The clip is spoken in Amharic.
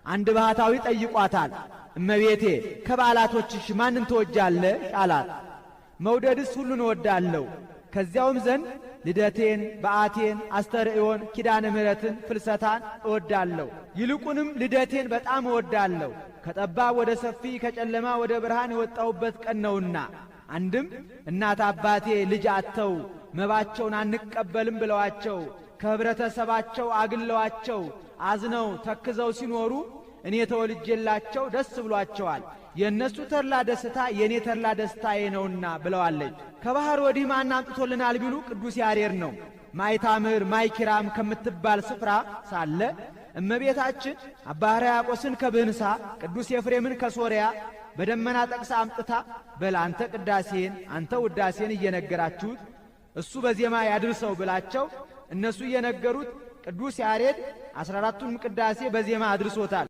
አንድ ባህታዊ ጠይቋታል። እመቤቴ ከበዓላቶችሽ ማንን ትወጃለሽ አላት። መውደድስ ሁሉን እወዳለሁ፣ ከዚያውም ዘንድ ልደቴን፣ በዓቴን፣ አስተርእዮን፣ ኪዳነ ምሕረትን፣ ፍልሰታን እወዳለሁ። ይልቁንም ልደቴን በጣም እወዳለሁ፣ ከጠባብ ወደ ሰፊ ከጨለማ ወደ ብርሃን የወጣሁበት ቀን ነውና። አንድም እናት አባቴ ልጅ አጥተው መባቸውን አንቀበልም ብለዋቸው ከህብረተሰባቸው አግለዋቸው አዝነው ተክዘው ሲኖሩ እኔ ተወልጄላቸው ደስ ብሏቸዋል። የእነሱ ተድላ ደስታ የእኔ ተድላ ደስታዬ ነውና ብለዋለች። ከባህር ወዲህ ማን አምጥቶልናል ቢሉ ቅዱስ ያሬድ ነው። ማይታምር ማይኪራም ከምትባል ስፍራ ሳለ እመቤታችን አባ ሕርያቆስን ከብህንሳ ቅዱስ ኤፍሬምን ከሶርያ በደመና ጠቅሳ አምጥታ በል አንተ ቅዳሴን አንተ ውዳሴን እየነገራችሁት እሱ በዜማ ያድርሰው ብላቸው እነሱ እየነገሩት ቅዱስ ያሬድ 14ቱን ቅዳሴ በዜማ አድርሶታል።